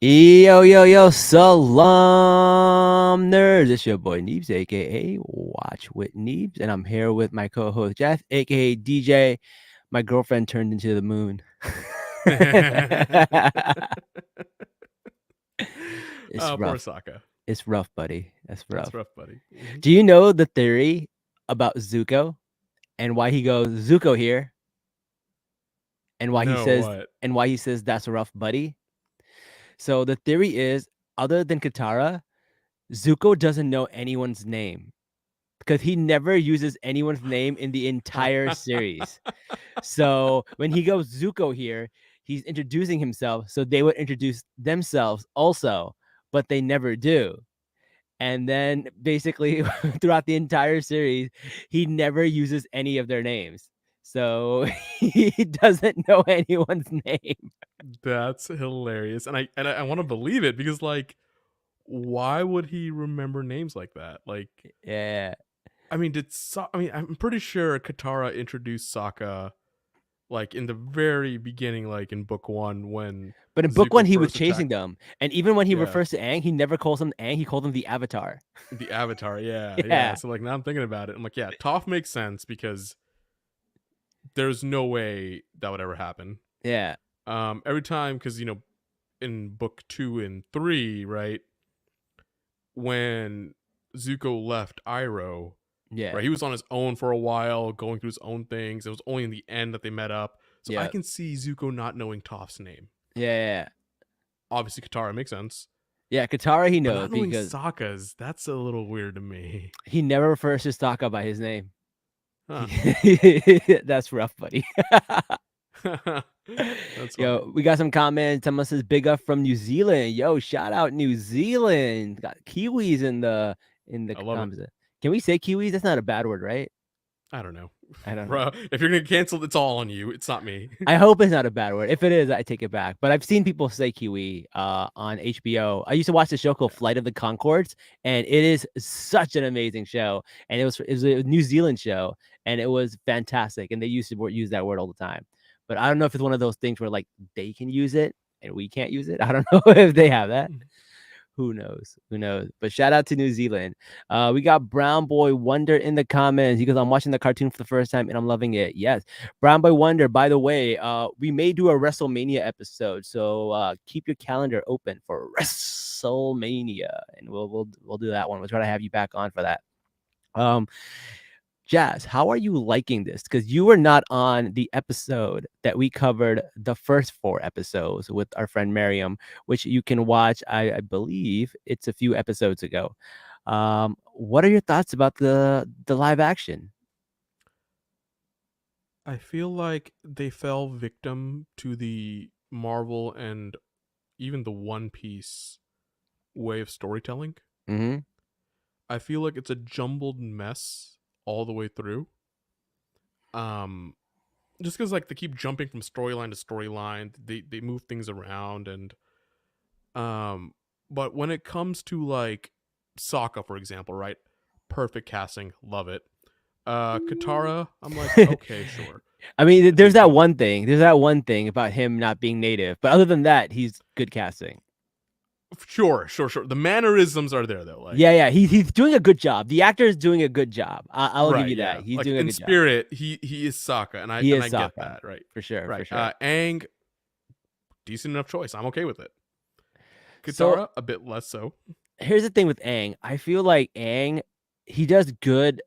Yo, yo, yo, Salaam nerds. It's your boy Neebs, aka Watch with Neebs, and I'm here with my co-host Jeff, aka DJ. My girlfriend turned into the moon. It's Poor rough. Sokka. It's rough, buddy. That's That's rough. rough, buddy. Do you know the theory about Zuko and why he goes Zuko here and why he No, says what? that's rough, buddy? So the theory is, other than Katara, Zuko doesn't know anyone's name, because he never uses anyone's name in the entire series. So when he goes Zuko here, he's introducing himself, so they would introduce themselves also, but they never do. And then basically throughout the entire series, he never uses any of their names. So he doesn't know anyone's name. That's hilarious, and I want to believe it because why would he remember names like that? Yeah. I mean, I'm pretty sure Katara introduced Sokka in the very beginning, in book one when But in book one, Zuko he was first chasing attacked. them. And even when he Yeah, refers to Aang, he never calls him Aang. He called him the Avatar. the Avatar. Yeah, yeah. Yeah. So now I'm thinking about it. I'm like, yeah, Toph makes sense because there's no way that would ever happen. Yeah. Every time, because in book 2 and 3, right, when Zuko left Iroh, Yeah. right, he was on his own for a while, going through his own things. It was only in the end that they met up. So I Yeah. can see Zuko not knowing Toph's name. Yeah. Obviously, Katara makes sense, Yeah. Katara, he but knows not knowing because Sokka's, that's a little weird to me. he never refers to Sokka by his name. Huh. That's rough, buddy. That's funny. Yo, we got some comments. Someone says big up from New Zealand. Yo, shout out New Zealand. Got Kiwis in the I love it. comments. Can we say Kiwis? That's not a bad word, right? I don't know. I don't know. Bro, if you're going to cancel, it's all on you. It's not me. I hope it's not a bad word. If it is, I take it back. But I've seen people say Kiwi on HBO. I used to watch the show called Yeah. Flight of the Concords, and it is such an amazing show. And it was a New Zealand show, and it was fantastic. And they used to use that word all the time. But I don't know if it's one of those things where like they can use it and we can't use it. I don't know if they have that. Who knows? Who knows? But shout out to New Zealand. We got Brown Boy Wonder in the comments. He goes, I'm watching the cartoon for the first time and I'm loving it. Yes. Brown Boy Wonder, by the way, we may do a WrestleMania episode. So keep your calendar open for WrestleMania. And we'll do that one. We'll try to have you back on for that. Jazz, how are you liking this? Because you were not on the episode that we covered the first 4 episodes with our friend Miriam, which you can watch. I believe it's a few episodes ago. What are your thoughts about the live action? I feel like they fell victim to the Marvel and even the One Piece way of storytelling. Mm-hmm. I feel like it's a jumbled mess all the way through. Um, just because they keep jumping from storyline to storyline, they move things around, and but when it comes to Sokka, for example, right, perfect casting, love it. Katara, I'm like, okay, sure, I mean, there's they that could. one thing. There's that one thing about him not being native, but other than that, he's good casting. Sure. The mannerisms are there though. Yeah. He's doing a good job. The actor is doing a good job. I'll give Right, you that. yeah. He's doing a In good job. spirit, he is Sokka, and I He and is I get Sokka, that, right? for sure, for Right. sure. Aang, decent enough choice. I'm okay with it. So Katara, a bit less so. here's the thing with Aang. I feel like Aang, he does good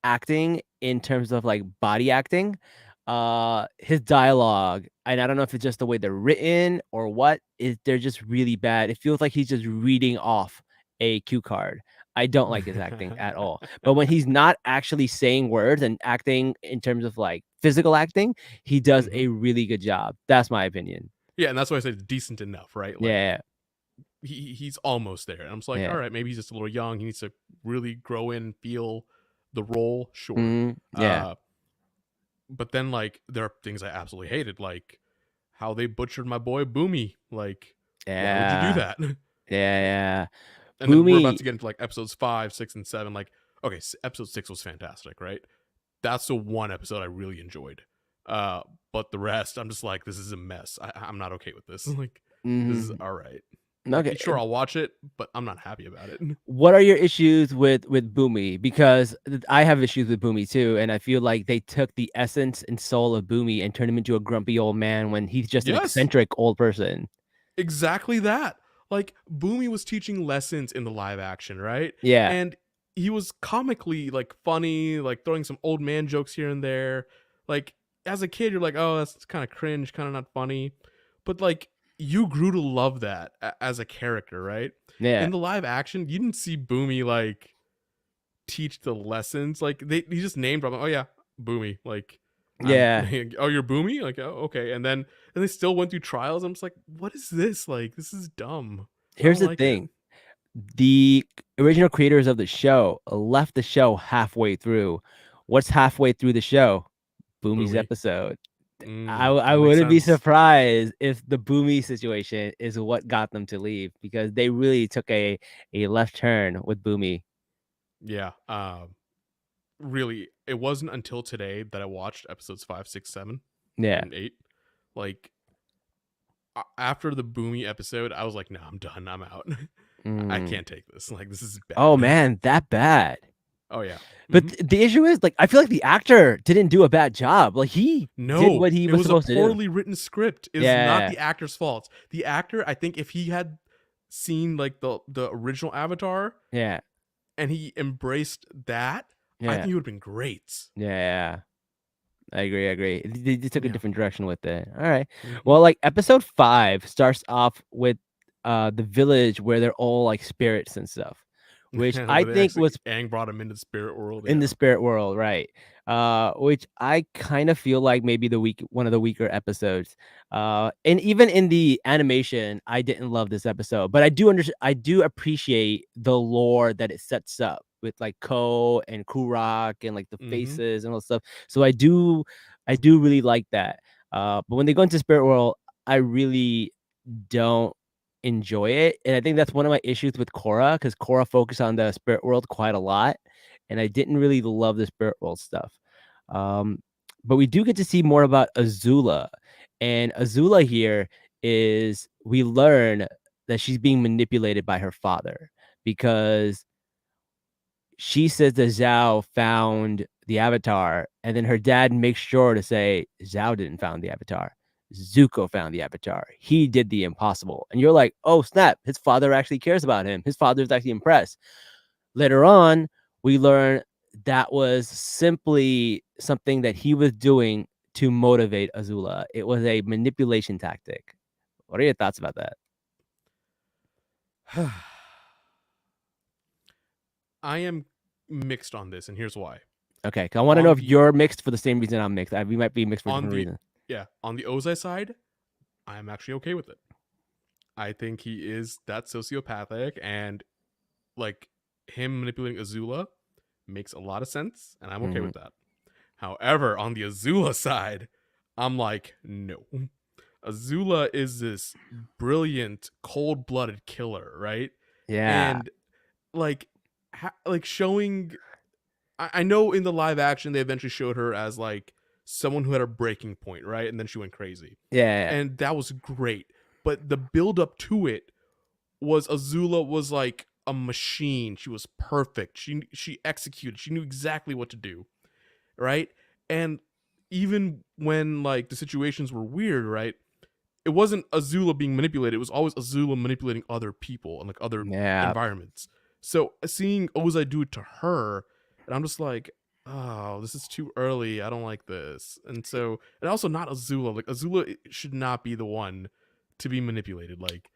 acting in terms of like body acting. His dialogue, and I don't know if it's just the way they're written or what, is they're just really bad. It feels like he's just reading off a cue card. I don't like his acting at all. But when he's not actually saying words and acting in terms of like physical acting, he does Hmm. a really good job. That's my opinion. Yeah, and that's why I said decent enough, right? Yeah, He's almost there. And I'm just like, yeah. all right, maybe he's just a little young. He needs to really grow in, feel the role, sure. Yeah. Uh, but then there are things I absolutely hated, like how they butchered my boy Boomy. Like, why would you do Yeah. that? Yeah. And then we're about Boomy. to get into episodes 5, 6, and 7. Okay, episode 6 was fantastic, right? That's the one episode I really enjoyed. But the rest, I'm just like, this is a mess. I'm not okay with this. This is Mhm. all right. Like, Okay. sure, I'll watch it, but I'm not happy about it. What are your issues with Boomy? Because I have issues with Boomy too, and I feel like they took the essence and soul of Boomy and turned him into a grumpy old man when he's just an Yes, eccentric old person. exactly that. Like, Boomy was teaching lessons in the live action, right? Yeah. And he was comically like funny, like throwing some old man jokes here and there. Like, as a kid, you're like, oh, that's kind of cringe, kind of not funny. But like, you grew to love that as a character, right? Yeah. In the live action, you didn't see Boomy like teach the lessons. Like, he just named drop. Oh yeah, Boomy. Like, I'm Yeah. oh, you're Boomy. Like, oh, okay. And they still went through trials. I'm just like, what is this? Like, this is dumb. I Here's don't the like it. thing. The original creators of the show left the show halfway through. What's halfway through the show? Boomy's Boomy. episode. I That makes wouldn't be sense. surprised if the Boomy situation is what got them to leave because they really took a left turn with Boomy. Yeah. Really, it wasn't until today that I watched episodes 5, 6, 7, Yeah. and 8. Like, after the Boomy episode, I was like, no, I'm done. I'm out. I Mm. can't take this. Like, this is Oh bad. man, that bad. Oh yeah. But Hmm. the issue is, like, I feel like the actor didn't do a bad job. Like he did No, what he it was was a supposed to do. poorly written script. It is not Yeah. the actor's fault. The actor, I think, if he had seen like the original Avatar Yeah. and he embraced that, I Yeah. think he would have been great. Yeah. I agree. I agree. They took a Yeah. different direction with it. All right. Hmm. Well, like episode 5 starts off with the village where they're all like spirits and stuff, which I Where they think actually was Aang brought him into the spirit world. in the Yeah. spirit world, right? Which I kind of feel like maybe one of the weaker episodes. And even in the animation, I didn't love this episode, but I do appreciate the lore that it sets up with like Ko and Kurok and like the Hmm. faces and all that stuff. So I do really like that. But when they go into spirit world, I really don't enjoy it, and I think that's one of my issues with Korra, because Korra focused on the spirit world quite a lot, and I didn't really love the spirit world stuff. Um, but we do get to see more about Azula, and Azula here is we learn that she's being manipulated by her father because she says that Zhao found the Avatar, and then her dad makes sure to say Zhao didn't found the Avatar. Zuko found the Avatar. He did the impossible. And you're like, oh snap, his father actually cares about him. His father is actually impressed. Later on, we learn that was simply something that he was doing to motivate Azula. It was a manipulation tactic. What are your thoughts about that? I am mixed on this, and here's why. Okay, 'cause I want to know On if the you're mixed for the same reason I'm mixed. We might be mixed for on different the reasons. yeah, on the Ozai side, I'm actually okay with it. I think he is that sociopathic, and like, him manipulating Azula makes a lot of sense, and I'm okay Mhm. with that. However, on the Azula side, I'm like, no. Azula is this brilliant, cold-blooded killer, right? Yeah. And like, like showing. I know in the live action they eventually showed her as like someone who had a breaking point, right? And then she went crazy, Yeah. and that was great. But the build up to it was Azula was like a machine. She was perfect. She executed. She knew exactly what to do, right? And even when like the situations were weird, right? It wasn't Azula being manipulated. It was always Azula manipulating other people and like other Yeah. environments. So seeing Ozai do it to her, and I'm just like, oh, this is too early. I don't like this. And also not Azula. Like, Azula should not be the one to be manipulated. Like,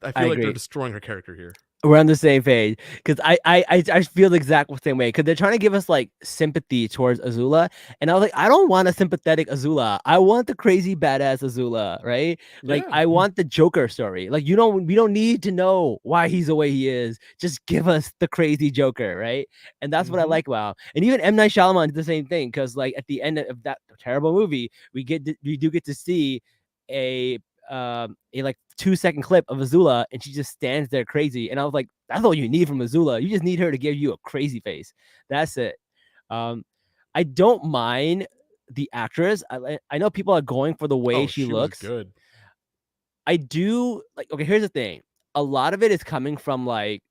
I I feel like they're agree. destroying her character here. We're on the same page because I feel the exact same way because they're trying to give us like sympathy towards Azula, and I was like, I don't want a sympathetic Azula. I want the crazy badass Azula, right? Like Yeah. I want the Joker story. Like we don't need to know why he's the way he is. Just give us the crazy Joker, right? And that's what I Mm-hmm. like about. And even M Night Shyamalan did the same thing because like at the end of that terrible movie, we do get to see a a like 2-second clip of Azula and she just stands there crazy. And I was like, that's all you need from Azula. You just need her to give you a crazy face. That's it. Um, I don't mind the actress. I know people are going for the way Oh, she she was looks. good. I do like okay, here's the thing. A lot of it is coming from, like,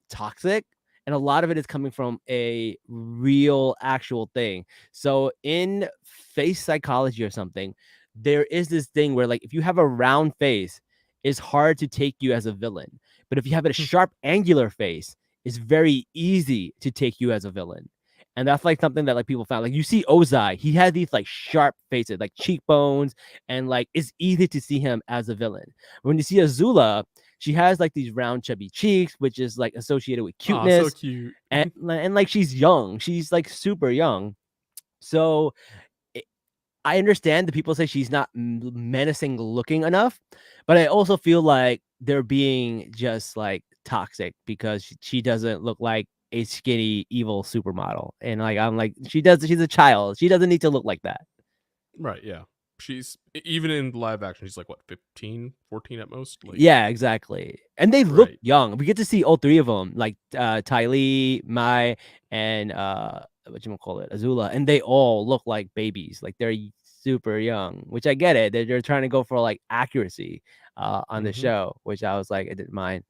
toxic, and a lot of it is coming from a real actual thing. So in face psychology or something, there is this thing where like if you have a round face, it's hard to take you as a villain. But if you have a sharp angular face, it's very easy to take you as a villain. And that's like something that like people found. Like you see Ozai, he has these like sharp faces, like cheekbones, and like it's easy to see him as a villain. When you see Azula, she has like these round chubby cheeks, which is like associated with Oh, so cuteness, cute. and like she's young. She's like super young. So it, I understand that people say she's not menacing looking enough, but I also feel like they're being just like toxic because she doesn't look like a skinny evil supermodel. And like I'm like she's a child. She doesn't need to look like that. Right, yeah. She's even in live action, she's like what, 15, 14 at most? Like, Yeah, exactly. And they look right. young. We get to see all three of them, like Ty Lee, Mai, and what you call it, Azula, and they all look like babies. Like they're super young, which I get it. They're trying to go for like accuracy on the Mhm. show, which I was like, I didn't mind.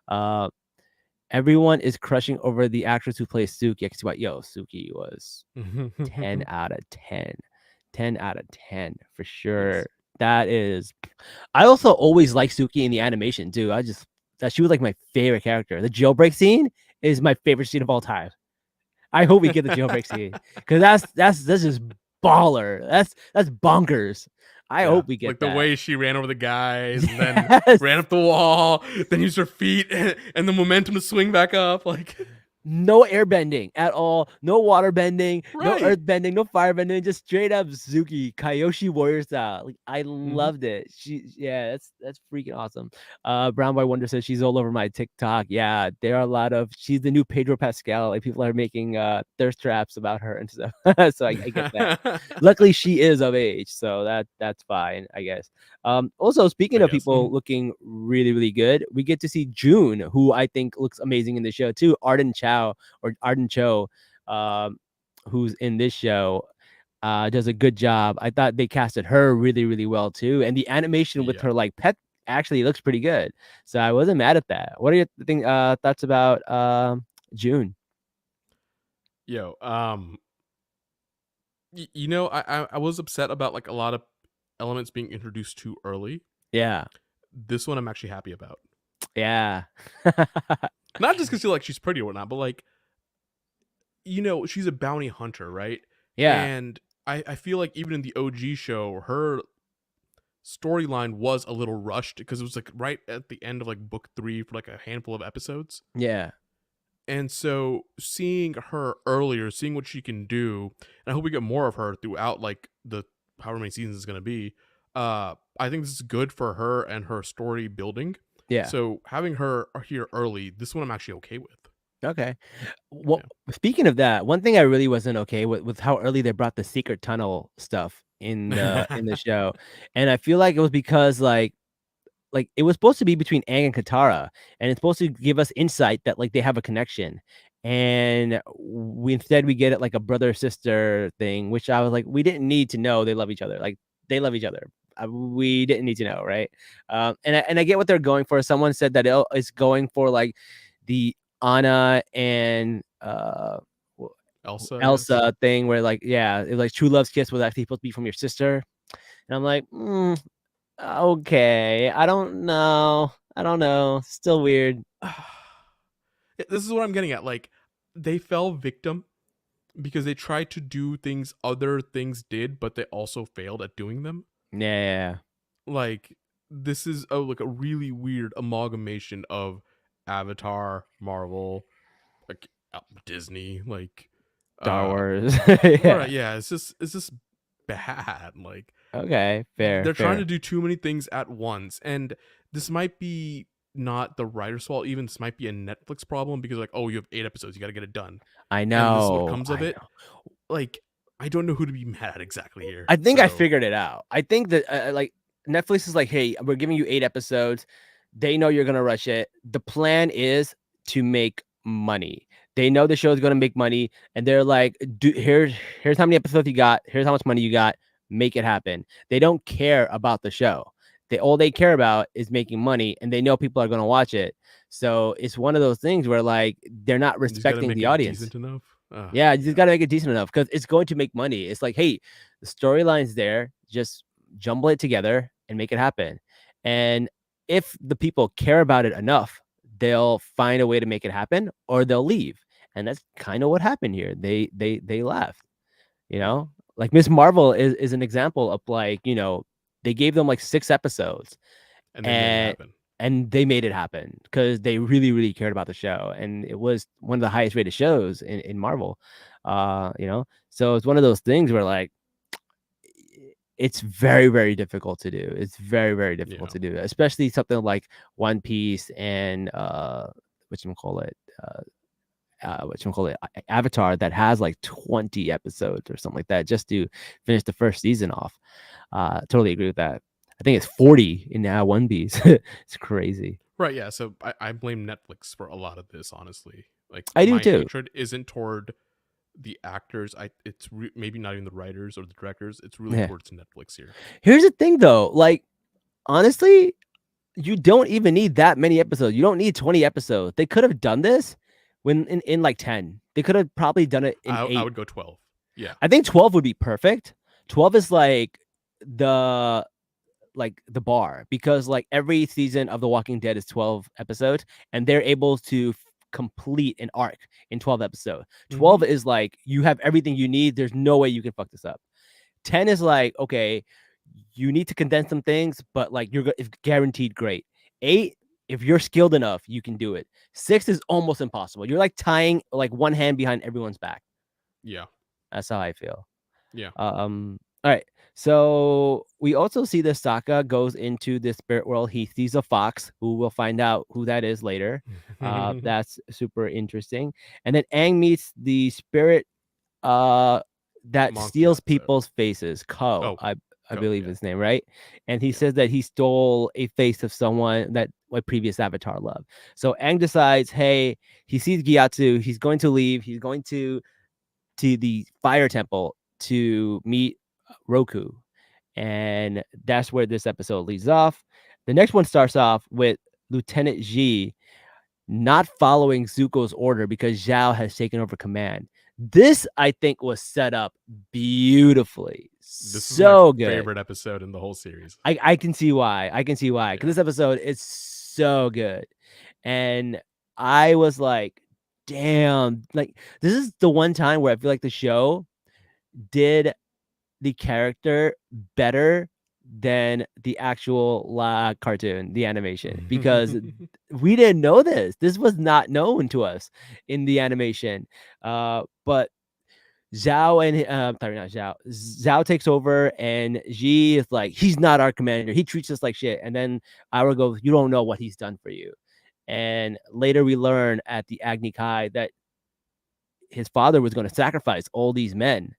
Uh, everyone is crushing over the actress who plays Suki. I can see why. Yo, Suki was 10 out of 10. 10 out of 10 for sure. Yes. That is I also always liked Suki in the animation too. I just that she was like my favorite character. The jailbreak scene is my favorite scene of all time. I hope we get the jailbreak scene because that's just baller. That's bonkers. I Yeah, hope we get like the that. way she ran over the guys and then Yes. ran up the wall, then used her feet and the momentum to swing back up, like No air bending at all. No water bending. No right. earth bending. No fire bending. Just straight up Zuki Kyoshi warrior style. Like I Mhm. loved it. Yeah, that's freaking awesome. Brown Boy Wonder says she's all over my TikTok. Yeah, there are a lot of. She's the new Pedro Pascal. Like people are making thirst traps about her and stuff. So I get that. Luckily, she is of age, so that's fine, I guess. Also, speaking I of guess. people looking really, really good, we get to see June, who I think looks amazing in the show too. Arden Cho, um, who's in this show, does a good job. I thought they casted her really, really well too, and the animation with Yeah. her like pet actually looks pretty good. So I wasn't mad at that. What are your thoughts about June? Yo, you know, I was upset about like a lot of elements being introduced too early. Yeah, This one I'm actually happy about. yeah, Not just because she's pretty or whatnot, but like, she's a bounty hunter, right? yeah, And I feel like even in the OG show, her storyline was a little rushed because it was like right at the end of like book 3 for like a handful of episodes. yeah. And so seeing her earlier, seeing what she can do, and I hope we get more of her throughout like the however many seasons it's gonna be. I think this is good for her and her story building. Yeah. So having her here early, this one I'm actually okay with. Okay. Well, speaking of that, one thing I really wasn't okay with how early they brought the secret tunnel stuff in the Yeah. show, and I feel like it was because like it was supposed to be between Aang and Katara, and it's supposed to give us insight that like they have a connection, and we get it like a brother sister thing, which I was like, we didn't need to know they love each other. Like they love each other. We didn't need to know, right? And I get what they're going for. Someone said that it's going for like the Anna and Elsa, I guess. Elsa thing, where like yeah, it, like true love's kiss was actually supposed to be from your sister, and I'm like, okay, I don't know. I don't know. Still weird. This is what I'm getting at. Like, they fell victim because they tried to do things other things did, but they also failed at doing them. Yeah. Like, this is like a really weird amalgamation of Avatar, Marvel, like Disney, like Star uh Wars. right, Yeah. yeah, it's just bad. Like Okay. Fair. they're trying to Fair. do too many things at once, and this might be not the writer's fault. Even this might be a Netflix problem because like, oh, you have 8 episodes, you got to get it done, I and this is what know. comes of I it. know. Like, I don't know who to be mad at exactly here. I think I So figured it out. I think that like Netflix is like, hey, we're giving you 8 episodes. They know you're gonna rush it. The plan is to make money. They know the show is gonna make money, and they're like, here's how many episodes you got. Here's how much money you got. Make it happen. They don't care about the show. They care about is making money, and they know people are going to watch it. So it's one of those things where like they're not You just gotta respecting make the it audience. decent enough. Yeah, you just Yeah. got to make it decent enough because it's going to make money. It's like, hey, the storyline's there, just jumble it together and make it happen. And if the people care about it enough, they'll find a way to make it happen or they'll leave. And that's kind of what happened here. They left, you Yeah. know? Like Miss Marvel is an example of like, they gave them like 6 episodes And they made it and happen. they made it happen because they really, really cared about the show, and it was one of the highest rated shows in Marvel. So it's one of those things where like it's very, very difficult to do. It's very, very difficult Yeah. to do, especially something like One Piece and whatchamacallit, Avatar that has like 20 episodes or something like that just to finish the first season off. Totally agree with that. I think it's 40 in now One Piece. It's crazy. Right. Yeah. So I blame Netflix for a lot of this. Honestly, like I do my too. hatred isn't toward the actors. It's maybe not even the writers or the directors. It's really Yeah. towards Netflix here. Here's the thing though, like honestly, you don't even need that many episodes. You don't need 20 episodes. They could have done this when in like 10. They could have probably done it in I 8. would go 12. Yeah. I think 12 would be perfect. 12 is the the bar because like every season of The Walking Dead is 12 episodes and they're able to complete an arc in 12 episodes. Mm-hmm. 12 is like you have everything you need. There's no way you can fuck this up. 10 is like, okay, you need to condense some things, but like it's guaranteed great. 8, if you're skilled enough, you can do it. 6 is almost impossible. You're like tying like one hand behind everyone's back. Yeah. That's how I feel. Yeah. All right. So we also see that Sokka goes into the spirit world. He sees a fox, who we'll find out who that is later. That's super interesting. And then Aang meets the spirit uh that Monkey steals episode. people's faces. Ko, Oh, I go. believe Yeah. his name, right? And he Yeah. says that he stole a face of someone that my previous avatar loved. So Aang decides, hey, he sees Gyatso, he's going to leave, he's going to the fire temple to meet Roku. And that's where this episode leads off. The next one starts off with Lieutenant Ji not following Zuko's order because Zhao has taken over command. This, I think, was set up beautifully. This is my So good. favorite episode in the whole series. I can see why. I can see why. Because Yeah. this episode is so good. And I was like, damn, like this is the one time where I feel like the show did the character better than the actual cartoon, the animation, because we didn't know this. This was not known to us in the animation. But Zhao and sorry, not Zhao. Zhao takes over, and Ji is like, he's not our commander. He treats us like shit. And then Aura goes, you don't know what he's done for you. And later we learn at the Agni Kai that his father was going to sacrifice all these men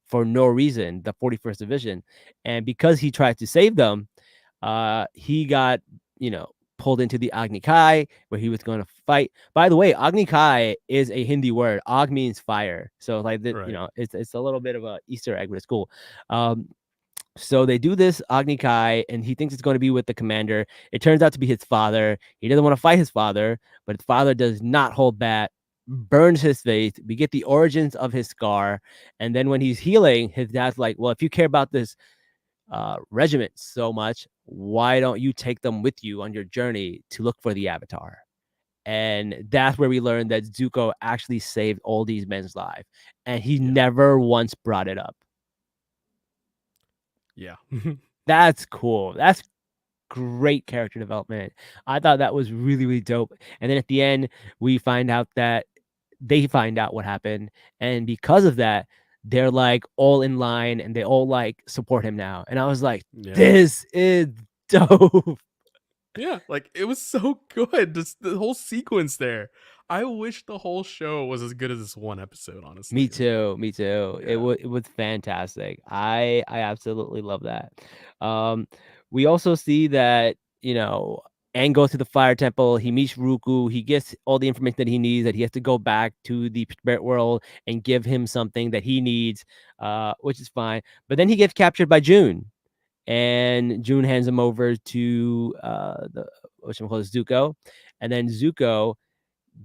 for no reason, the 41st Division. And because he tried to save them, he got, pulled into the Agni Kai where he was going to fight. By the way, Agni Kai is a Hindi word. Ag means fire. So like, Right. it's a little bit of a Easter egg, but it's cool. So they do this Agni Kai, and he thinks it's going to be with the commander. It turns out to be his father. He doesn't want to fight his father, but his father does not hold back, burns his face. We get the origins of his scar. And then when he's healing, his dad's like, well, if you care about this regiment so much, why don't you take them with you on your journey to look for the Avatar? And that's where we learned that Zuko actually saved all these men's lives. And he Yeah. never once brought it up. Yeah. That's cool. That's great character development. I thought that was really, really dope. And then at the end, we find out that they find out what happened. And because of that, they're like all in line and they all like support him now. And I was like, Yeah. this is dope. Yeah, like it was so good. The whole sequence there. I wish the whole show was as good as this one episode, honestly. Me too. Me too. Yeah. It was fantastic. I absolutely love that. We also see that, Aang goes to the fire temple. He meets Ruku. He gets all the information that he needs. That he has to go back to the spirit world and give him something that he needs, which is fine. But then he gets captured by June, and June hands him over to the whatchamacallit, Zuko, and then Zuko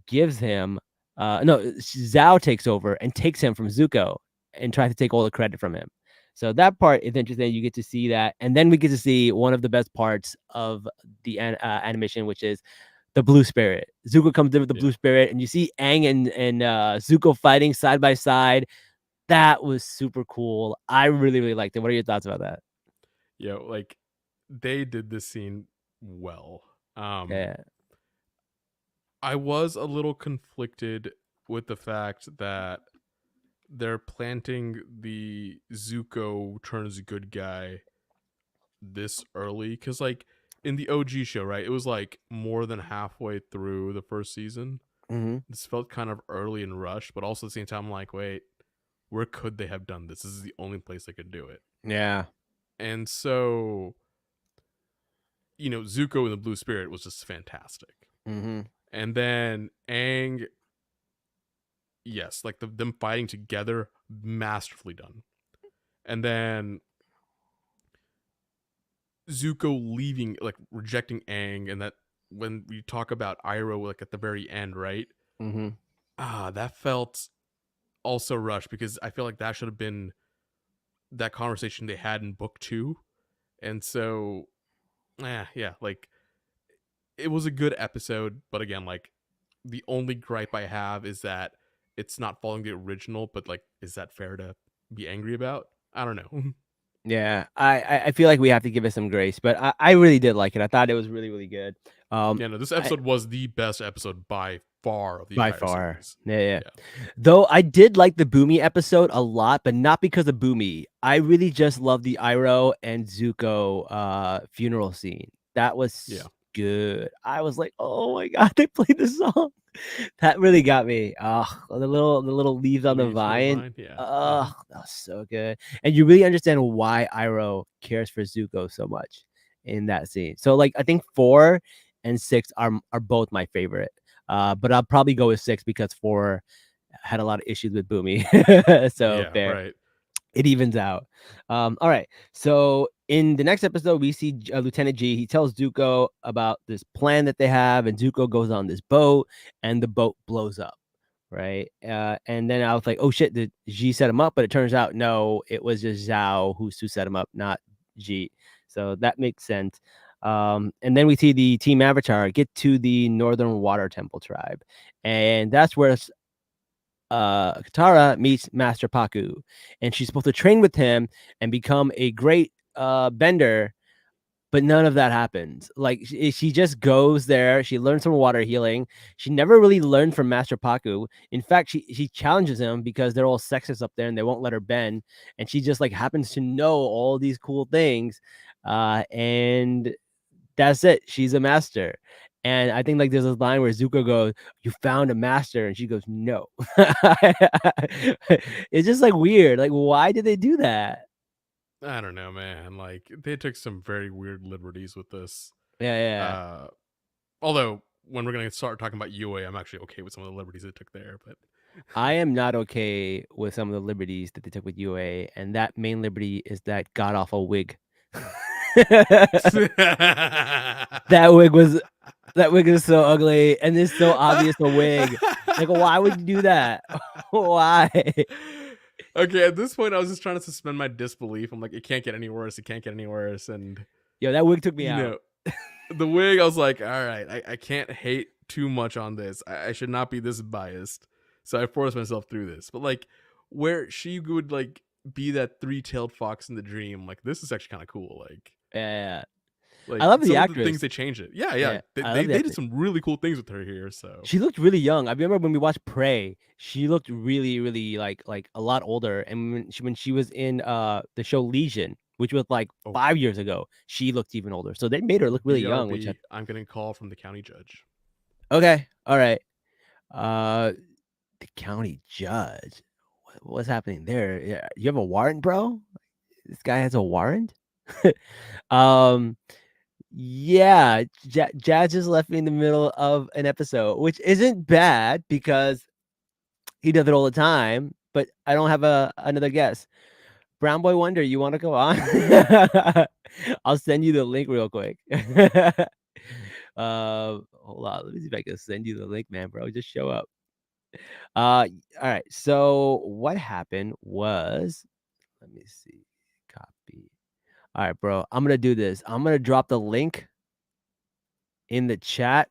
gives him no, Zhao takes over and takes him from Zuko and tries to take all the credit from him. So that part is interesting. You get to see that, and then we get to see one of the best parts of the animation, which is the blue spirit. Zuko comes in with the Yeah. blue spirit, and you see Aang and Zuko fighting side by side. That was super cool. I really, really liked it. What are your thoughts about that? Yeah, like they did this scene well. Um Yeah. I was a little conflicted with the fact that they're planting the Zuko turns good guy this early cuz like in the OG show, right? It was like more than halfway through the first season. Mm-hmm. This felt kind of early and rushed, but also at the same time I'm like, wait, where could they have done this? This is the only place they could do it. Yeah. And so, Zuko in the Blue Spirit was just fantastic. Mm-hmm. And then Aang, yes, like them fighting together, masterfully done. And then Zuko leaving, like rejecting Aang, and that when we talk about Iroh, like at the very end, right? Mm-hmm. That felt also rushed because I feel like that should have been that conversation they had in book two. And so, yeah, like it was a good episode, but again, like the only gripe I have is that it's not following the original, but like, is that fair to be angry about? I don't know. Yeah, I feel like we have to give it some grace, but I really did like it. I thought it was really, really good. Yeah, no, this I episode was the best episode by far of the by entire far. series. Yeah, yeah. Yeah. Though I did like the Boomy episode a lot, but not because of Boomy. I really just love the Iroh and Zuko funeral scene. That was Yeah. good. I was like, "Oh my god, they played the song." That really got me. Oh, the little leaves on the Leaves from the vine. vine. Yeah. Oh, that was so good. And you really understand why Iroh cares for Zuko so much in that scene. So like I think 4 and 6 are both my favorite. But I'll probably go with 6 because 4 had a lot of issues with Boomy. So Yeah, fair. right. It evens out. All right. So in the next episode, we see Lieutenant G. He tells Zuko about this plan that they have, and Zuko goes on this boat, and the boat blows up. Right. And then I was like, oh shit, did G set him up? But it turns out no, it was just Zhao who set him up, not G. So that makes sense. And then we see the Team Avatar get to the Northern Water Temple tribe, and that's where Katara meets Master Paku, and she's supposed to train with him and become a great bender, but none of that happens. Like she just goes there, she learns some water healing. She never really learned from Master Paku. In fact, she challenges him because they're all sexist up there and they won't let her bend, and she just like happens to know all these cool things, and that's it. She's a master. And I think like there's a line where Zuko goes, "You found a master," and she goes, "No." It's just like weird. Like, why did they do that? I don't know, man. Like they took some very weird liberties with this. Yeah, yeah. Uh Although when we're gonna start talking about UA, I'm actually okay with some of the liberties they took there, but I am not okay with some of the liberties that they took with UA, and that main liberty is that god awful wig. That wig was that wig is so ugly, and it's so obvious a wig. Like, why would you do that? Why? Okay, at this point, I was just trying to suspend my disbelief. I'm like, it can't get any worse. It can't get any worse. And Yo, that wig took me you out. know, the wig, I was like, all right, I can't hate too much on this. I should not be this biased. So I forced myself through this. But like, where she would like be that three-tailed fox in the dream, like this is actually kind of cool. Yeah. I Like love the some of the things actress. they changed it. Yeah, yeah. Yeah, They, I they love the they did actress. some really cool things with her here. So She looked really young. I remember when we watched Prey, she looked really, really like a lot older. And when she was in the show Legion, which was like oh, 5 years ago, she looked even older. So they made her look really young, which BRB, I'm getting a call from the county judge. okay, all right. Uh the county judge. What's happening there? Yeah, you have a warrant, bro? This guy has a warrant? um Yeah, Jazz just left me in the middle of an episode, which isn't bad because he does it all the time, but I don't have another guess. Brown Boy Wonder, you want to go on? I'll send you the link real quick. Hold on, let me see if I can send you the link, man, bro. Just show up. All right. So what happened was, let me see, copy. All right, bro. I'm gonna do this. I'm gonna drop the link in the chat.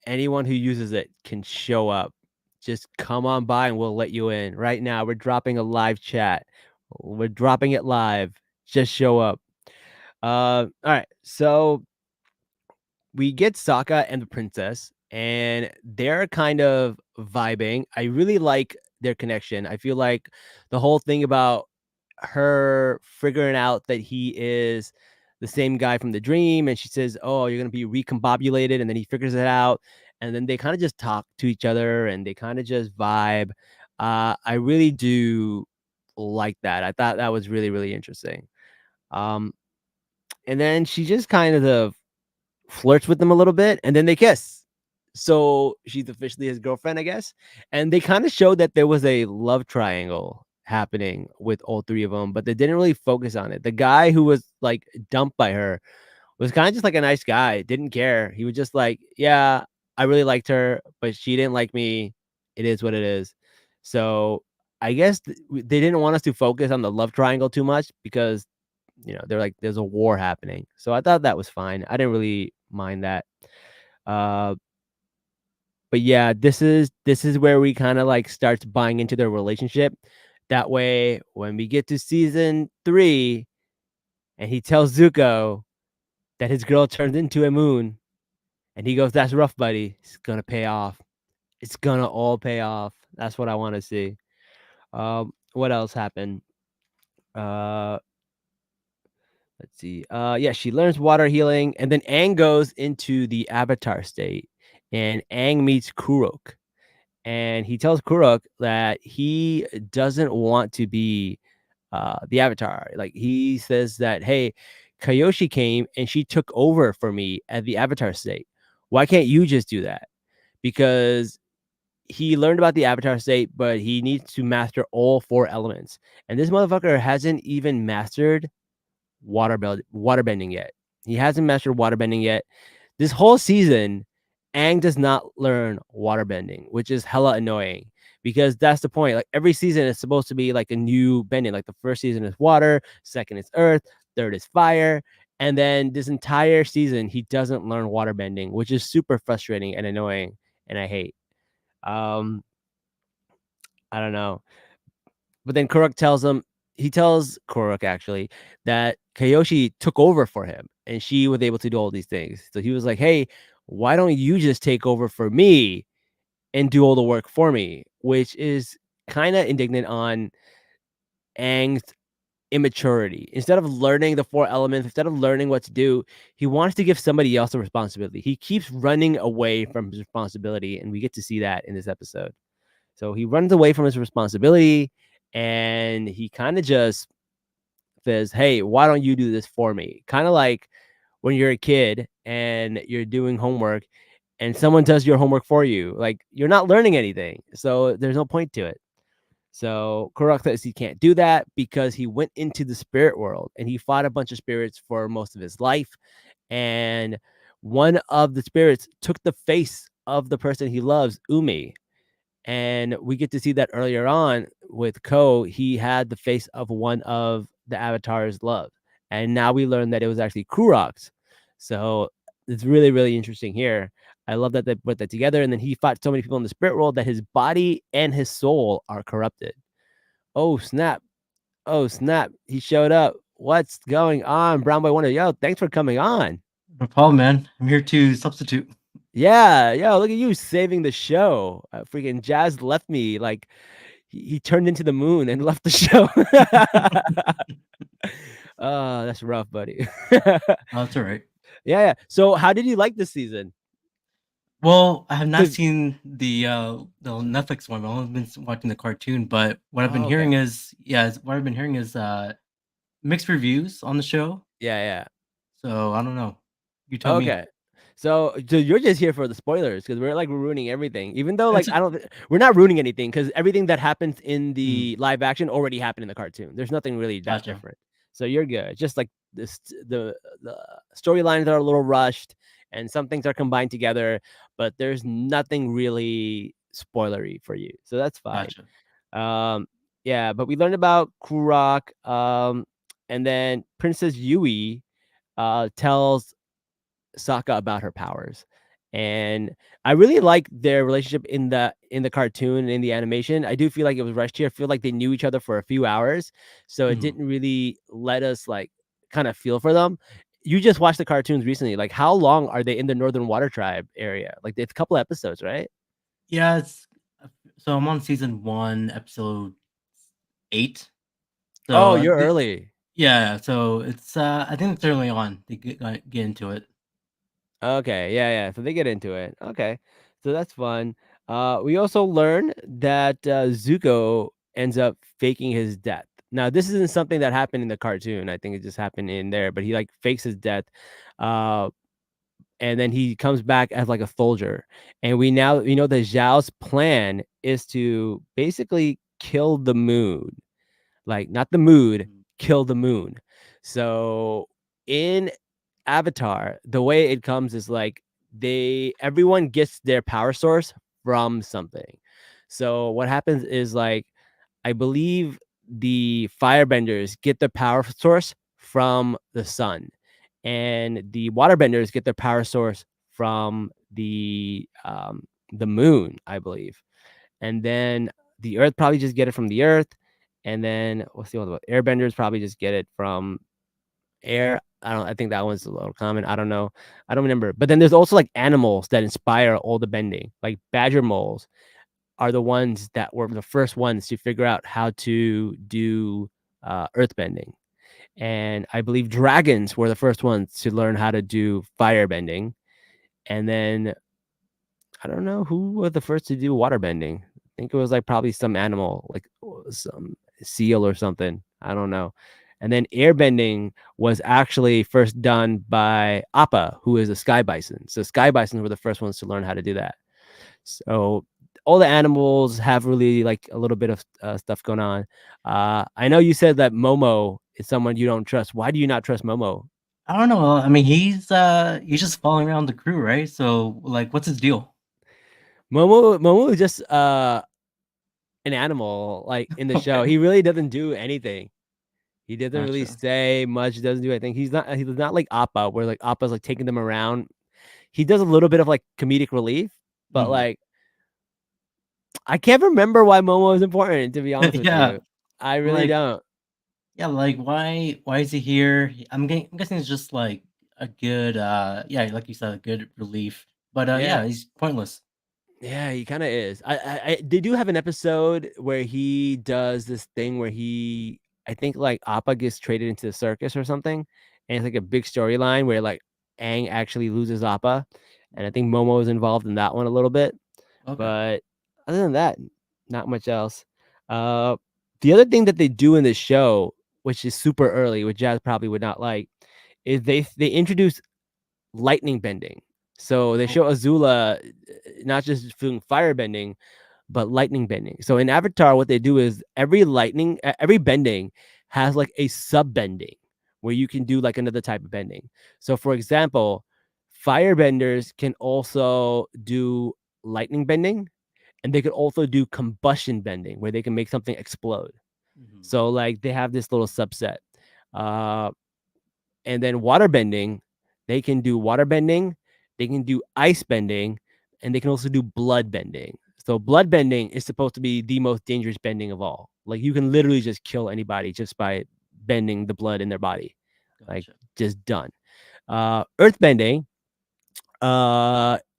Anyone who uses it can show up. Just come on by and we'll let you in. Right now, we're dropping a live chat. We're dropping it live. Just show up. All right. So we get Sokka and the princess, and they're kind of vibing. I really like their connection. I feel like the whole thing about her figuring out that he is the same guy from the dream, and she says, "Oh, you're gonna be recombobulated," and then he figures it out, and then they kind of just talk to each other, and they kind of just vibe. I really do like that. I thought that was really, really interesting. Um, and then she just kind of flirts with him a little bit, and then they kiss. So she's officially his girlfriend, I guess. And they kind of showed that there was a love triangle happening with all three of them, but they didn't really focus on it. The guy who was like dumped by her was kind of just like a nice guy, didn't care. He was just like, yeah, I really liked her, but she didn't like me. It is what it is. So I guess they didn't want us to focus on the love triangle too much because they're like, there's a war happening. So I thought that was fine. I didn't really mind that. Uh, but yeah, this is where we kind of like starts buying into their relationship. That way, when we get to season 3, and he tells Zuko that his girl turns into a moon, and he goes, "That's rough, buddy. It's gonna pay off. It's gonna all pay off." That's what I want to see. What else happened? Uh, Let's see. Yeah, she learns water healing, and then Aang goes into the Avatar state, and Aang meets Kuruk, and he tells Kuruk that he doesn't want to be the Avatar. Like he says that, hey, Kyoshi came and she took over for me at the Avatar state. Why can't you just do that? Because he learned about the Avatar state, but he needs to master all 4 elements, and this motherfucker hasn't even mastered waterbending yet. He hasn't mastered waterbending yet. This whole season, Aang does not learn waterbending, which is hella annoying because that's the point. Like every season is supposed to be like a new bending. Like the first season is water, second is earth, third is fire. And then this entire season, he doesn't learn waterbending, which is super frustrating and annoying. And I hate. Um, I don't know. But then he tells Korok actually that Kyoshi took over for him and she was able to do all these things. So he was like, hey, why don't you just take over for me and do all the work for me? Which is kind of indignant on Aang's immaturity. Instead of learning the 4 elements, instead of learning what to do, he wants to give somebody else the responsibility. He keeps running away from his responsibility, and we get to see that in this episode. So he runs away from his responsibility and he kind of just says, hey, why don't you do this for me? Kind of like when you're a kid and you're doing homework and someone does your homework for you. Like you're not learning anything. So there's no point to it. So Kurok says he can't do that because he went into the spirit world and he fought a bunch of spirits for most of his life. And one of the spirits took the face of the person he loves, Umi. And we get to see that earlier on with Ko. He had the face of one of the Avatar's love. And now we learn that it was actually Kurok's. So it's really, really interesting here. I love that they put that together. And then he fought so many people in the spirit world that his body and his soul are corrupted. Oh, snap. Oh, snap. He showed up. What's going on, Brown Boy Wonder? Yo, thanks for coming on. No problem, man. I'm here to substitute. Yeah, yo, look at you saving the show. Freaking Jazz left me like he turned into the moon and left the show. Oh, that's rough, buddy. Oh, that's all right. Yeah. So, how did you like this season? Well, I have not 'Cause seen the Netflix one. I've only been watching the cartoon. But what I've been oh, okay. hearing is, mixed reviews on the show. Yeah. So I don't know. You tell me. Okay. So you're just here for the spoilers because we're like ruining everything. Even though It's like we're not ruining anything because everything that happens in Mm, the live action already happened in the cartoon. There's nothing really that gotcha. different. So you're good. Just like the storylines are a little rushed and some things are combined together, but there's nothing really spoilery for you, so that's fine. Gotcha. Yeah, but we learned about Kurok, and then Princess Yui tells Sokka about her powers. And I really like their relationship in the cartoon and in the animation. I do feel like it was rushed here. I feel like they knew each other for a few hours, so it Mhm. didn't really let us like kind of feel for them. You just watched the cartoons recently. Like, how long are they in the Northern Water Tribe area? Like, it's a couple episodes, right? Yeah, so I'm on season 1, episode 8. So, Oh, you're early. yeah, so it's, I think it's early on to get into it. Okay, yeah, yeah. So they get into it. Okay, so that's fun. We also learn that Zuko ends up faking his death. Now, this isn't something that happened in the cartoon. I think it just happened in there. But he like fakes his death, uh, and then he comes back as like a soldier. And we know that Zhao's plan is to basically kill the moon, like not the mood, Mhm. kill the moon. So in Avatar, the way it comes is like everyone gets their power source from something. So what happens is like I believe the firebenders get their power source from the sun, and the waterbenders get their power source from the moon, I believe. And then the earth probably just get it from the earth, and then what's the other one? Airbenders probably just get it from air. I think that one's a little common. I don't know. I don't remember. But then there's also like animals that inspire all the bending. Like badger moles are the ones that were the first ones to figure out how to do earth bending. And I believe dragons were the first ones to learn how to do fire bending. And then I don't know who were the first to do water bending. I think it was like probably some animal, like some seal or something. I don't know. And then airbending was actually first done by Appa, who is a sky bison. So sky bisons were the first ones to learn how to do that. So all the animals have really like a little bit of stuff going on. I know you said that Momo is someone you don't trust. Why do you not trust Momo? I don't know, I mean, he's just following around the crew, right? So, like, what's his deal? Momo is just an animal like in the show. Okay, He really doesn't do anything. He doesn't really gotcha. say much, doesn't do anything. He's not like Appa, where like Appa's like taking them around. He does a little bit of like comedic relief, but Mhm. like I can't remember why Momo is important, to be honest with Yeah, you. I really like don't. yeah, like, why is he here? I'm guessing it's just, like, a good, yeah, like you said, a good relief, but, Yeah. yeah, he's pointless. Yeah, he kinda is. They do have an episode where he does this thing where I think, like, Appa gets traded into the circus or something, and it's, like, a big storyline where, like, Aang actually loses Appa, and I Mhm. think Momo is involved in that one a little bit, Okay. but other than that, not much else. Uh, the other thing that they do in this show, which is super early, which Jazz probably would not like, is they introduce lightning bending. So they Oh, show Azula not just doing fire bending, but lightning bending. So in Avatar, what they do is every bending has like a sub bending where you can do like another type of bending. So for example, firebenders can also do lightning bending, and they could also do combustion bending where they can make something explode. mhm, So like they have this little subset. Uh, and then water bending, they can do water bending, they can do ice bending, and they can also do blood bending. So blood bending is supposed to be the most dangerous bending of all. Like you can literally just kill anybody just by bending the blood in their body. Like gotcha. just done. Earth bending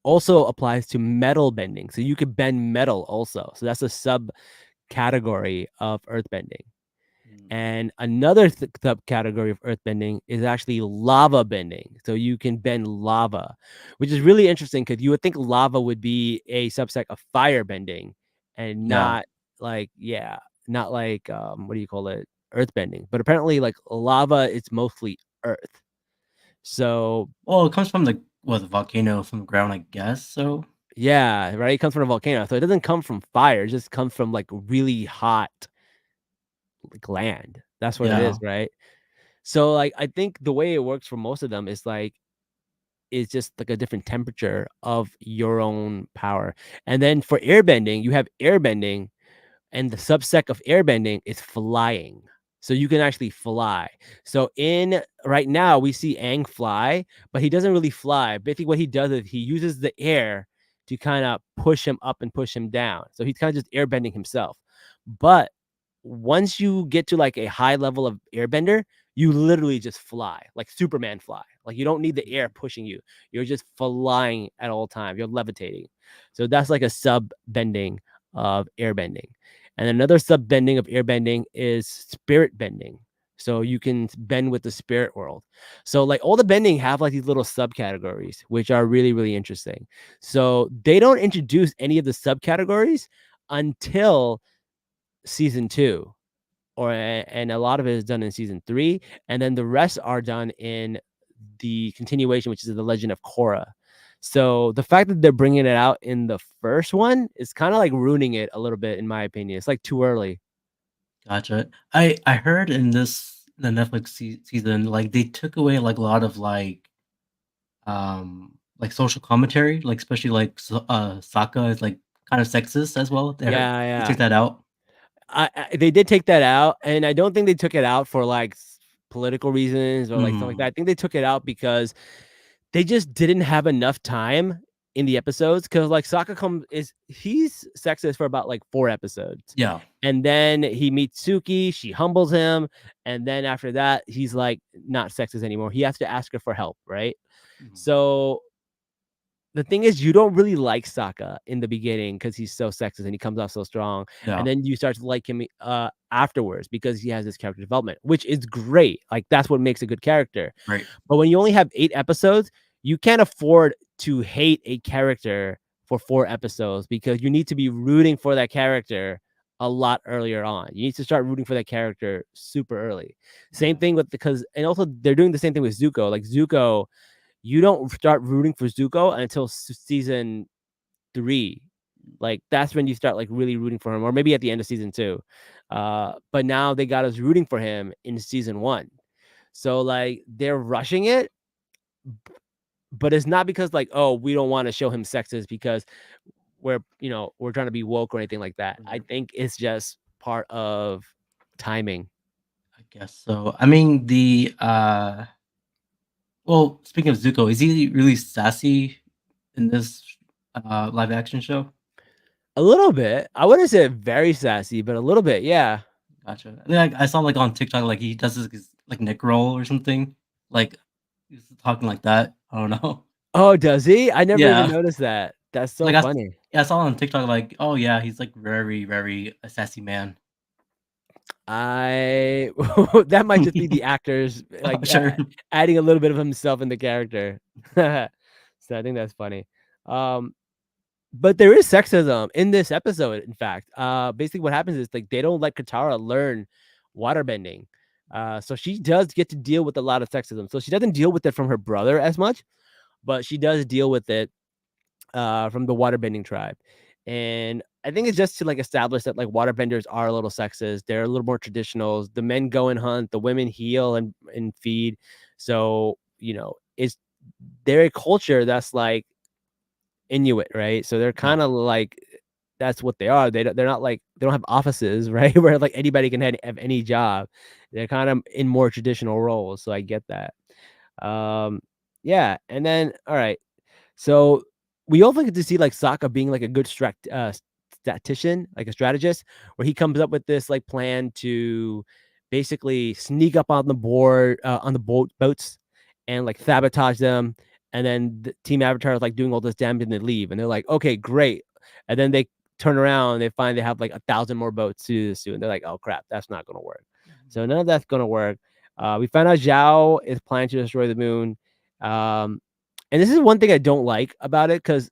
also applies to metal bending. So you could bend metal also. So that's a subcategory of earth bending. Mm, And another subcategory of earth bending is actually lava bending. So you can bend lava, which is really interesting because you would think lava would be a subset of fire bending and yeah. not like, yeah, not like, what do you call it? Earth bending. But apparently, like lava, it's mostly earth. So, Well, it comes from the volcano from the ground, I guess, so yeah, right. It comes from a volcano. So it doesn't come from fire. It just comes from like really hot like land. That's what it is, yeah. right? So, like, I think the way it works for most of them is, like, it's just, like, a different temperature of your own power. And then for airbending, you have airbending, and the subsect of airbending is flying. So you can actually fly. So in right now, we see Aang fly, but he doesn't really fly. Basically, what he does is he uses the air to kind of push him up and push him down. So he's kind of just airbending himself. But once you get to like a high level of airbender, you literally just fly, like Superman fly. Like you don't need the air pushing you. You're just flying at all times. You're levitating. So that's like a sub bending of airbending. And another sub bending of airbending is spirit bending. So you can bend with the spirit world. So like all the bending have like these little subcategories, which are really, really interesting. So they don't introduce any of the subcategories until season 2 and a lot of it is done in season 3, and then the rest are done in the continuation, which is the Legend of Korra. So the fact that they're bringing it out in the first one is kind of like ruining it a little bit, in my opinion. It's like too early. Gotcha. I heard in the Netflix season, like they took away like a lot of like social commentary, like especially like Sokka is like kind of sexist as well. Yeah, They yeah. took that out. They did take that out, and I don't think they took it out for like political reasons or like something like that. Mm, I think they took it out because they just didn't have enough time in the episodes because like Sokka he's sexist for about like 4 episodes. yeah. And then he meets Suki, she humbles him, and then after that, he's like not sexist anymore. He has to ask her for help, right? Mhm. So the thing is, you don't really like Sokka in the beginning because he's so sexist and he comes off so strong. And Yeah. then you start to like him afterwards because he has this character development, which is great. Like that's what makes a good character. Right. But when you only have 8 episodes, you can't afford to hate a character for 4 episodes because you need to be rooting for that character a lot earlier on. You need to start rooting for that character super early. Same Yeah. thing with because and also they're doing the same thing with Zuko. Like Zuko, you don't start rooting for Zuko until season 3. Like that's when you start like really rooting for him, or maybe at the end of season 2. But now they got us rooting for him in season 1. So like they're rushing it, but it's not because like, oh, we don't want to show him sexist because we're trying to be woke or anything like that. I Right. think it's just part of timing. I guess so. I mean, well, speaking of Zuko, is he really sassy in this live action show? A little bit. I wouldn't say very sassy, but a little bit, yeah. Gotcha. I saw like on TikTok, like he does this like Nick roll or something. Like he's talking like that. I don't know. Oh, does he? I never even Yeah. noticed that. That's so Like funny. yeah, I saw on TikTok like, oh yeah, he's like very, very a sassy man. I that might just be the actors Oh, like sure. adding a little bit of himself in the character. So I think that's funny. Um, but there is sexism in this episode. In fact, basically what happens is like they don't let Katara learn waterbending. So she does get to deal with a lot of sexism. So she doesn't deal with it from her brother as much, but she does deal with it from the waterbending tribe. And I think it's just to like establish that like waterbenders are a little sexist. They're a little more traditional. The men go and hunt, the women heal and feed. So, it's they're a culture that's like Inuit, right? So they're Yeah. kind of like that's what they are. They're not like they don't have offices, right? Where like anybody can have any job. They're kind of in more traditional roles. So I get that. Um, yeah, and then all right. So we also get to see like Sokka being like a good statistician, like a strategist, where he comes up with this like plan to basically sneak up on the boats and like sabotage them. And then the Team Avatar is like doing all this damage and they leave. And they're like, okay, great. And then they turn around and they find they have like 1,000 more boats to do this to. And they're like, oh crap, that's not gonna work. So none of that's gonna work. We found out Zhao is planning to destroy the moon. Um, and this is one thing I don't like about it because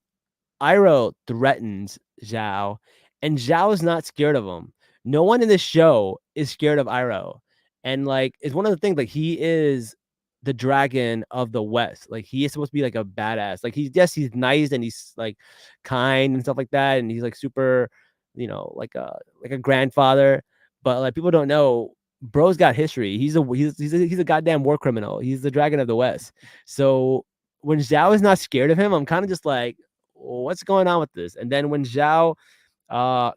Iroh threatens Zhao, and Zhao is not scared of him. No one in this show is scared of Iroh. And like it's one of the things, like he is the dragon of the West. Like he is supposed to be like a badass. Like he's nice and he's like kind and stuff like that. And he's like super, like a grandfather. But like people don't know. bro's got history. He's a goddamn war criminal. He's the Dragon of the West. So when Zhao is not scared of him, I'm kind of just like, what's going on with this? And then when Zhao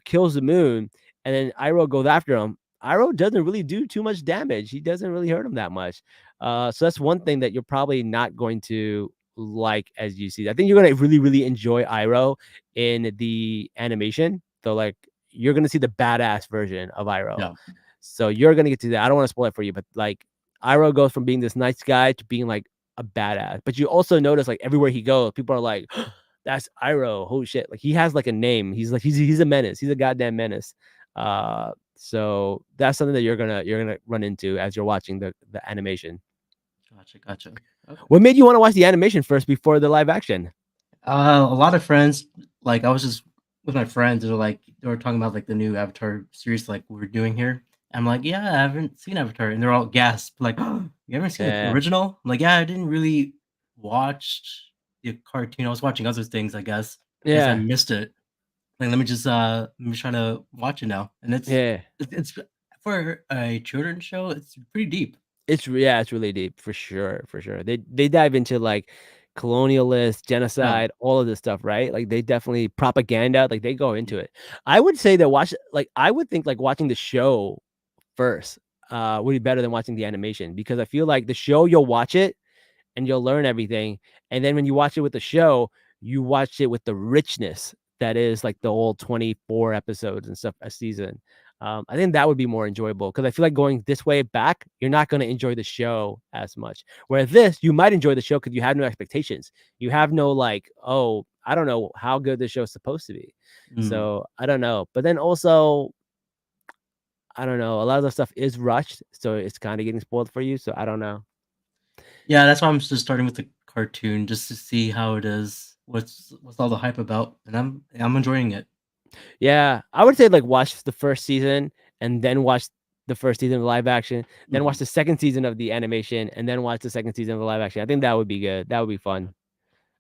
kills the moon, and then Iroh goes after him, Iroh doesn't really do too much damage. He doesn't really hurt him that much. So that's one thing that you're probably not going to like as you see. I think you're gonna really, really enjoy Iroh in the animation. So like you're gonna see the badass version of Iroh. Yeah. So you're gonna get to that. I don't want to spoil it for you, but like Iroh goes from being this nice guy to being like a badass. But you also notice like everywhere he goes, people are like, "That's Iroh." Holy shit! Like he has like a name. He's like he's a menace. He's a goddamn menace. So that's something that you're gonna run into as you're watching the animation. Gotcha. Okay. What made you want to watch the animation first before the live action? A lot of friends, like I was just with my friends, and they were talking about like the new Avatar series, like we're doing here. I'm like, yeah, I haven't seen Avatar, and they're all gasped, like, oh, you haven't seen the Yeah, original? I'm like, yeah, I didn't really watch the cartoon. I was watching other things, I guess. I guess I yeah, missed it. Like, let me try to watch it now, and yeah. it's for a children's show. It's pretty deep. It's really deep for sure, for sure. They dive into like colonialist, Yeah. genocide, all of this stuff, right? Like they definitely propaganda, like they go into it. I would say that I would think like watching the show first would be better than watching the animation because I feel like the show you'll watch it and you'll learn everything. And then when you watch it with the show, you watch it with the richness that is like the old 24 episodes and stuff a season. I think that would be more enjoyable because I feel like going this way back, you're not going to enjoy the show as much. Whereas this, you might enjoy the show because you have no expectations. You have no like, oh, I don't know how good this show is supposed to be. Mm. So I don't know. But then also, I don't know. A lot of the stuff is rushed, so it's kind of getting spoiled for you. So I don't know. Yeah, that's why I'm just starting with the cartoon just to see how it is. What's all the hype about? And I'm enjoying it. Yeah, I would say like watch the first season and then watch the first season of live action, then watch Mhm. the second season of the animation, and then watch the second season of the live action. I think that would be good. That would be fun.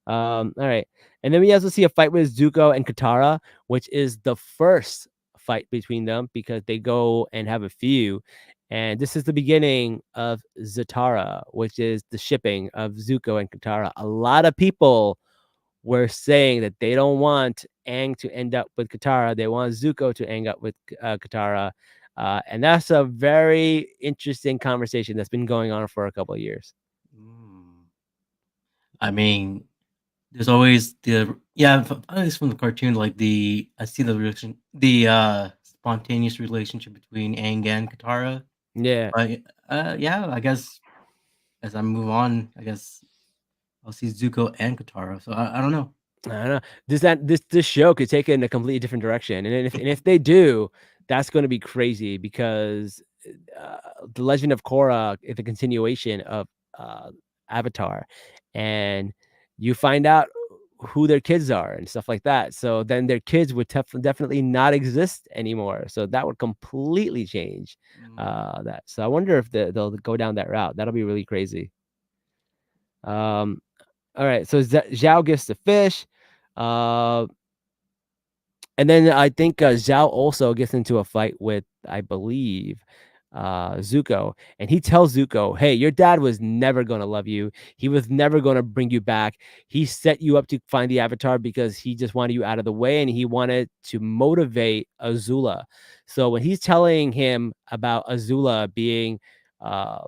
All right. And then we also see a fight with Zuko and Katara, which is the first fight between them because they go and have a few. And this is the beginning of Zatara, which is the shipping of Zuko and Katara. A lot of people were saying that they don't want Aang to end up with Katara. They want Zuko to end up with Katara. And that's a very interesting conversation that's been going on for a couple of years. Mm. I mean, there's always at least from the cartoon, like I see the spontaneous relationship between Aang and Katara. Yeah. But yeah, I guess as I move on, I guess I'll see Zuko and Katara. So I don't know. I don't know. This show could take it in a completely different direction, and if they do, that's going to be crazy because uh, the Legend of Korra is a continuation of uh, Avatar, and you find out who their kids are and stuff like that. So then their kids would definitely not exist anymore. So that would completely change Mm. that. So I wonder if they'll go down that route. That'll be really crazy. Um, all right, so Zhao gets the fish. Uh, and then I think Zhao also gets into a fight with, I believe, Zuko. And he tells Zuko, hey, your dad was never going to love you. He was never going to bring you back. He set you up to find the Avatar because he just wanted you out of the way and he wanted to motivate Azula. So when he's telling him about Azula being, um,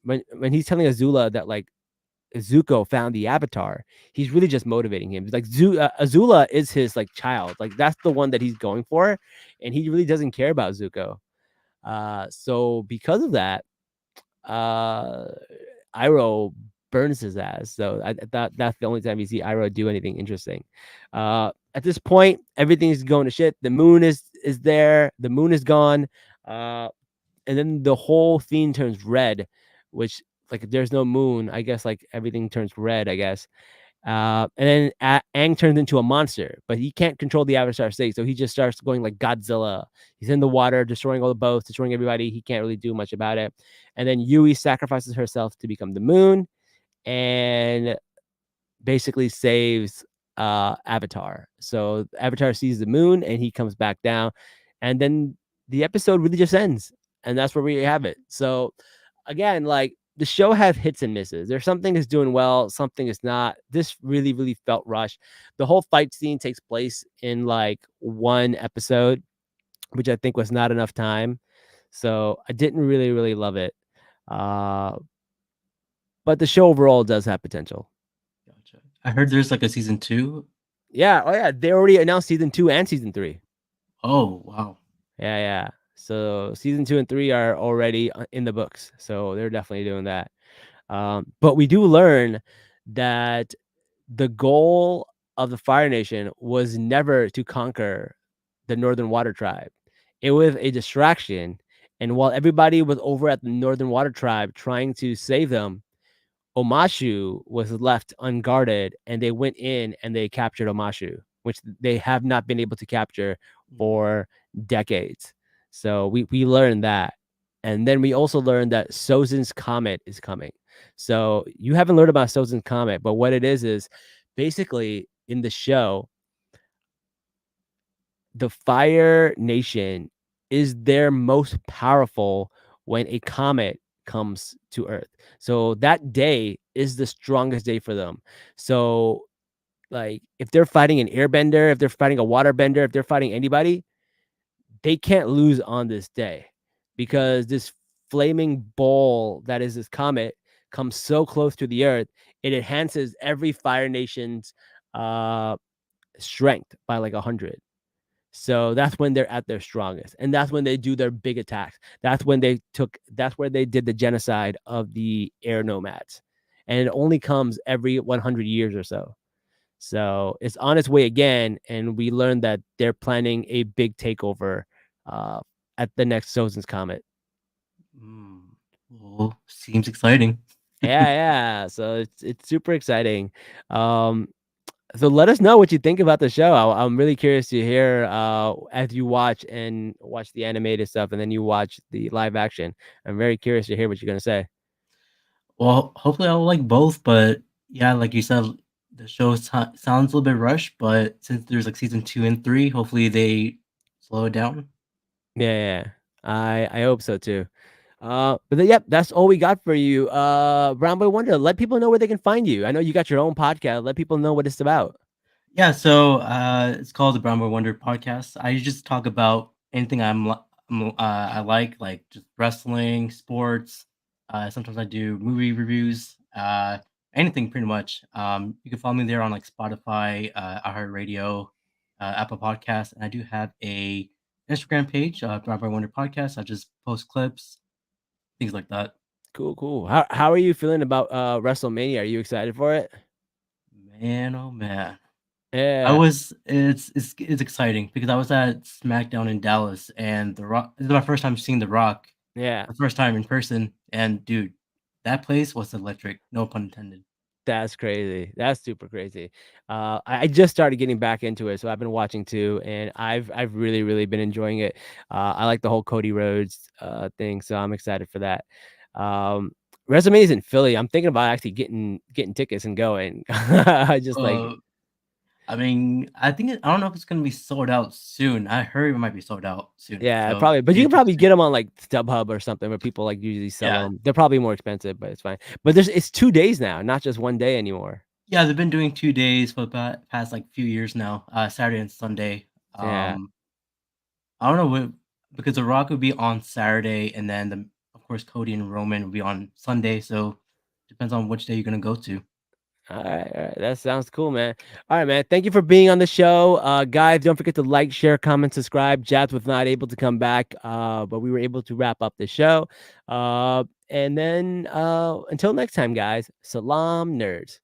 when he's telling Azula that like Zuko found the Avatar, he's really just motivating him. Like Azula is his like child, like that's the one that he's going for, and he really doesn't care about Zuko. So because of that, uh, Iroh burns his ass. So I thought that's the only time you see Iroh do anything interesting. At this point, everything's going to shit. The moon is there. The moon is gone. Uh, and then the whole theme turns red, which like if there's no moon, I guess like everything turns red, I guess. And then Aang turns into a monster, but he can't control the Avatar state, so he just starts going like Godzilla. He's in the water, destroying all the boats, destroying everybody. He can't really do much about it. And then Yui sacrifices herself to become the moon, and basically saves Avatar. So Avatar sees the moon, and he comes back down, and then the episode really just ends. and that's where we have it. So again, like the show has hits and misses. There's something is doing well, something is not. This really, really felt rushed. The whole fight scene takes place in like one episode, which I think was not enough time. So I didn't really, really love it. Uh, but the show overall does have potential. Gotcha. I heard there's like a season 2. Yeah. Oh yeah. They already announced season 2 and season 3. Oh, wow. Yeah. Yeah. So season 2 and 3 are already in the books. So they're definitely doing that. But we do learn that the goal of the Fire Nation was never to conquer the Northern Water Tribe. It was a distraction. And while everybody was over at the Northern Water Tribe trying to save them, Omashu was left unguarded, and they went in and they captured Omashu, which they have not been able to capture for decades. So we learned that. And then we also learned that Sozin's Comet is coming. So you haven't learned about Sozin's Comet, but what it is basically in the show, the Fire Nation is their most powerful when a comet comes to Earth. So that day is the strongest day for them. So, like, if they're fighting an airbender, if they're fighting a waterbender, if they're fighting anybody, they can't lose on this day because this flaming ball that is this comet comes so close to the Earth, it enhances every Fire Nation's uh, strength by like 100. So that's when they're at their strongest. And that's when they do their big attacks. That's where they did the genocide of the air nomads. And it only comes every 100 years or so. So it's on its way again. And we learned that they're planning a big takeover uh, at the next Sozin's Comet. Well, seems exciting. Yeah. So it's super exciting. So let us know what you think about the show. I'm really curious to hear as you watch the animated stuff and then you watch the live action. I'm very curious to hear what you're gonna say. Well, hopefully I'll like both, but yeah, like you said, the show sounds a little bit rushed, but since there's like season 2 and 3, hopefully they slow it down. Yeah. I hope so too. But then, yep, that's all we got for you. Brown Boy Wonder, let people know where they can find you. I know you got your own podcast. Let people know what it's about. Yeah, so it's called the Brown Boy Wonder podcast. I just talk about anything I like just wrestling, sports. Sometimes I do movie reviews, anything pretty much. You can follow me there on like Spotify, iHeartRadio, Apple Podcasts, and I do have a Instagram page, Brown Boy Wonder Podcast. I just post clips, things like that. Cool. How are you feeling about WrestleMania? Are you excited for it? Man, oh man. Yeah. It's exciting because I was at SmackDown in Dallas and The Rock. This is my first time seeing The Rock. Yeah. The first time in person, and dude, that place was electric. No pun intended. That's crazy. That's super crazy. I just started getting back into it, so I've been watching too, and I've really really been enjoying it. I like the whole Cody Rhodes thing, so I'm excited for that. Resumes in Philly. I'm thinking about actually getting tickets and going. I just like I mean, I don't know if it's gonna be sold out soon. I heard it might be sold out soon. yeah, So probably, but be you can probably interesting. get them on like StubHub or something where people like usually sell Yeah. them. They're probably more expensive, but it's fine. But it's 2 days now, not just 1 day anymore. Yeah, they've been doing 2 days for the past like few years now. Saturday and Sunday. Yeah. I don't know because The Rock would be on Saturday, and then of course Cody and Roman would be on Sunday. So depends on which day you're gonna go to. All right. That sounds cool, man. All right, man. Thank you for being on the show. Guys, don't forget to like, share, comment, subscribe. Jabs was not able to come back, but we were able to wrap up the show. And then until next time, guys, Salaam nerds.